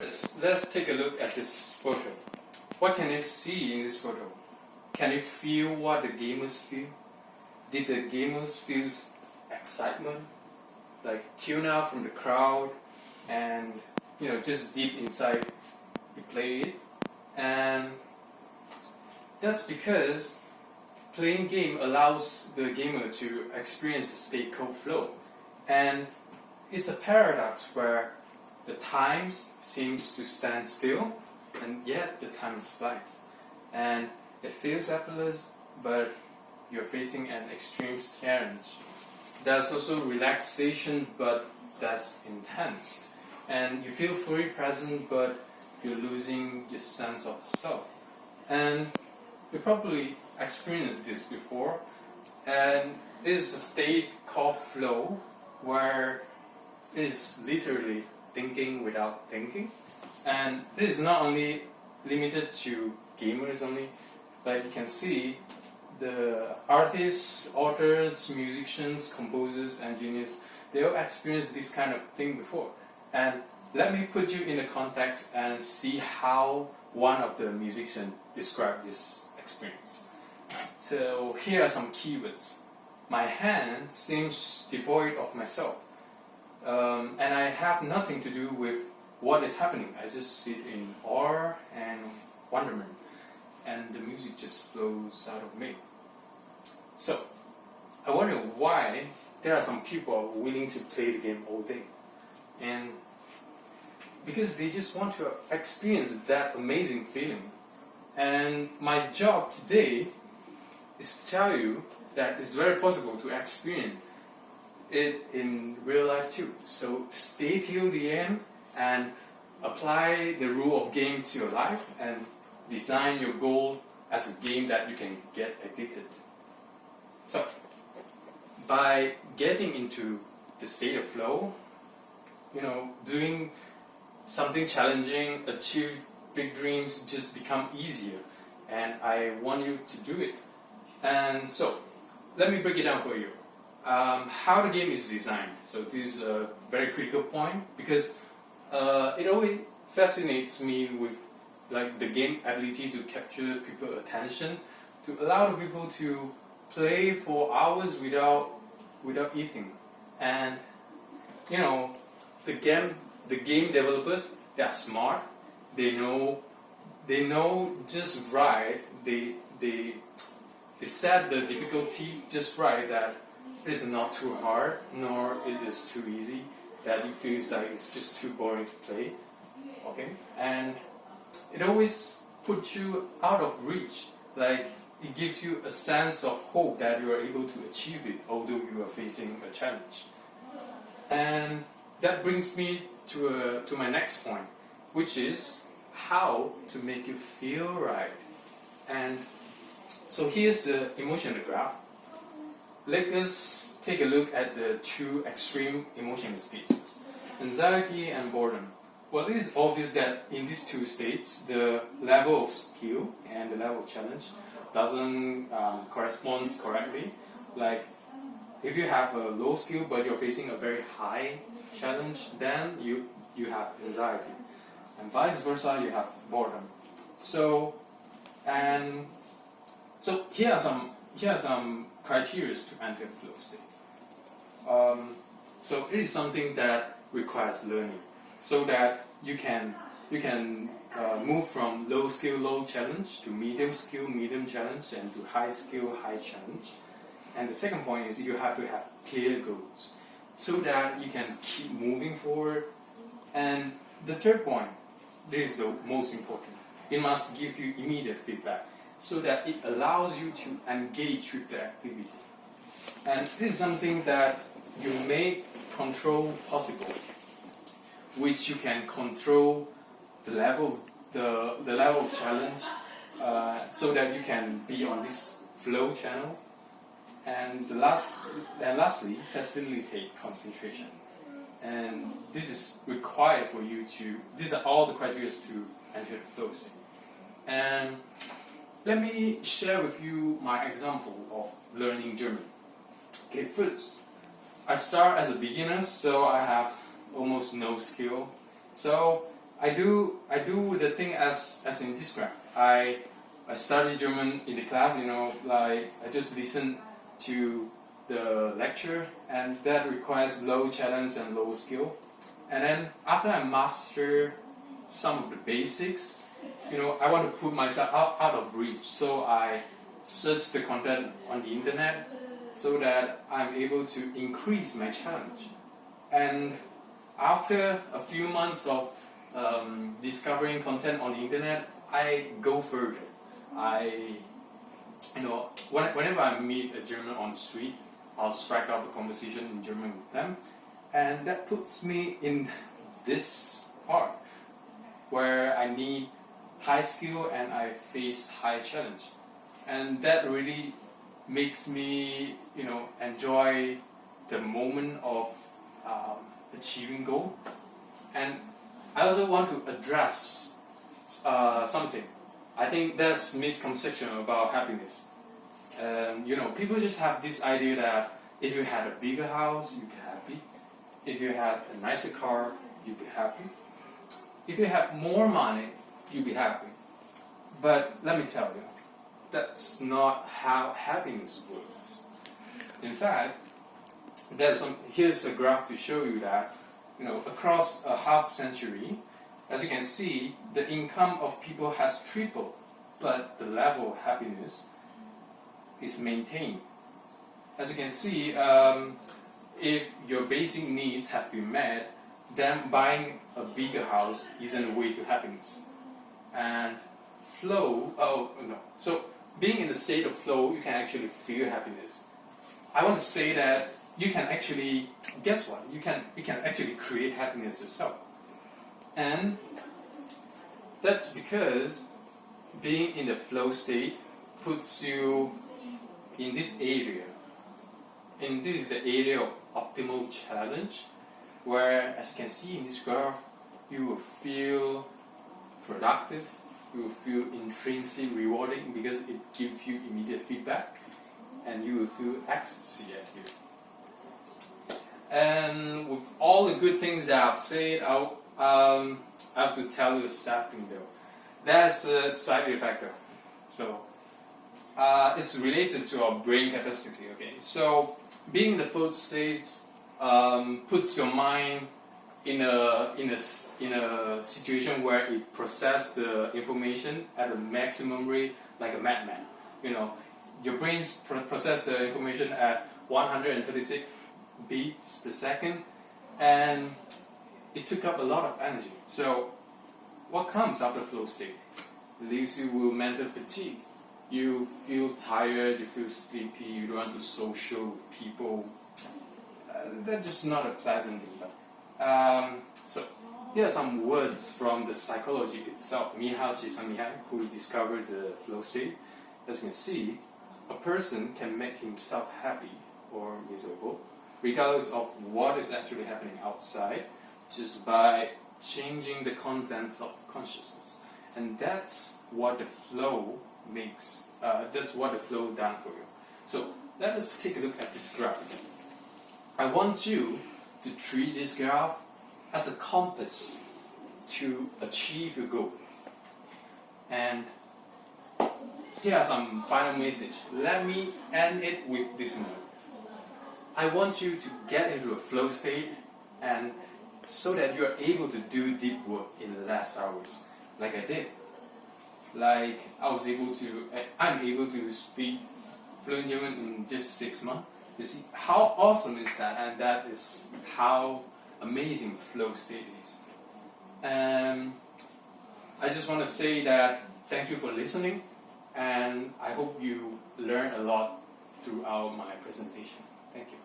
Let's take a look at this photo. What can you see in this photo? Can you feel what the gamers feel? Did the gamers feel excitement? Like tune out from the crowd and just deep inside you play it? And that's because playing game allows the gamer to experience a state called flow. And it's a paradox where the time seems to stand still, and yet the time flies. And it feels effortless, but you're facing an extreme challenge. There's also relaxation, but that's intense. And you feel fully present, but you're losing your sense of self. And you probably experienced this before. And it is a state called flow, where it is literally thinking without thinking. And this is not only limited to gamers only, but you can see the artists, authors, musicians, composers, engineers, they all experienced this kind of thing before. And let me put you in the context and see how one of the musicians described this experience. So here are some keywords. My hand seems devoid of myself. And I have nothing to do with what is happening. I just sit in awe and wonderment, and the music just flows out of me. So, I wonder why there are some people willing to play the game all day. And because they just want to experience that amazing feeling. And my job today is to tell you that it's very possible to experience it in real life too. So stay till the end and apply the rule of game to your life and design your goal as a game that you can get addicted to. So by getting into the state of flow, doing something challenging, achieve big dreams just become easier, and I want you to do it. And so let me break it down for you. How the game is designed. So this is a very critical point, because it always fascinates me with the game ability to capture people's attention, to allow the people to play for hours without eating. And the game developers, they are smart. They know just right. They set the difficulty just right, that it is not too hard, nor it is too easy, that it feels like it's just too boring to play. Okay? And it always puts you out of reach. Like, it gives you a sense of hope that you are able to achieve it, although you are facing a challenge. And that brings me to my next point, which is how to make you feel right. And so here's the emotional graph. Let us take a look at the two extreme emotional states, anxiety and boredom. Well, it is obvious that in these two states, the level of skill and the level of challenge doesn't correspond correctly. Like, if you have a low skill but you're facing a very high challenge, then you have anxiety, and vice versa, you have boredom. So here are some criteria to enter flow state. So it is something that requires learning, so that you can move from low skill, low challenge to medium skill, medium challenge, and to high skill, high challenge. And the second point is you have to have clear goals, so that you can keep moving forward. And the third point, this is the most important, it must give you immediate feedback, so that it allows you to engage with the activity. And this is something that you make control possible, which you can control the level of challenge, so that you can be on this flow channel. And lastly, facilitate concentration. And this is required for you these are all the criteria to enter the flow state. And let me share with you my example of learning German. Okay, first, I start as a beginner, so I have almost no skill. So I do the thing as in this graph. I study German in the class, like I just listen to the lecture, and that requires low challenge and low skill. And then after I master some of the basics, I want to put myself out of reach. So I search the content on the internet so that I'm able to increase my challenge. And after a few months of discovering content on the internet, I go further. Whenever I meet a German on the street, I'll strike up a conversation in German with them, and that puts me in this part where I need high skill and I face high challenge, and that really makes me, enjoy the moment of achieving goal. And I also want to address something. I think there's misconception about happiness. People just have this idea that if you had a bigger house, you'd be happy. If you had a nicer car, you'd be happy. If you have more money, you'd be happy. But let me tell you, that's not how happiness works. In fact, here's a graph to show you that, across a half century, as you can see, the income of people has tripled, but the level of happiness is maintained. As you can see, if your basic needs have been met, then buying a bigger house isn't a way to happiness. And so being in the state of flow, you can actually feel happiness. I want to say that you can actually, guess what? You can actually create happiness yourself. And that's because being in the flow state puts you in this area. And this is the area of optimal challenge, where, as you can see in this graph, you will feel productive, you will feel intrinsically rewarding because it gives you immediate feedback, and you will feel ecstasy at here. And with all the good things that I've said, I have to tell you a sad thing though. That's a side effect though. So it's related to our brain capacity. Okay, so being in the flow states puts your mind in a situation where it processes the information at a maximum rate, like a madman. Your brains process the information at 136 beats per second, and it took up a lot of energy. So what comes after flow state? It leaves you with mental fatigue. You feel tired, you feel sleepy, you don't want to social with people. That's just not a pleasant thing. So here are some words from the psychology itself. Mihaly Csikszentmihalyi, who discovered the flow state. As you can see, a person can make himself happy or miserable, regardless of what is actually happening outside, just by changing the contents of consciousness. And that's what the flow makes, that's what the flow done for you. So let us take a look at this graph again. I want you to treat this graph as a compass to achieve your goal. And here are some final message. Let me end it with this note. I want you to get into a flow state, and so that you are able to do deep work in less hours, like I did. Like I'm able to speak fluent German in just 6 months. You see, how awesome is that? And that is how amazing flow state is. And I just want to say that thank you for listening, and I hope you learn a lot throughout my presentation. Thank you.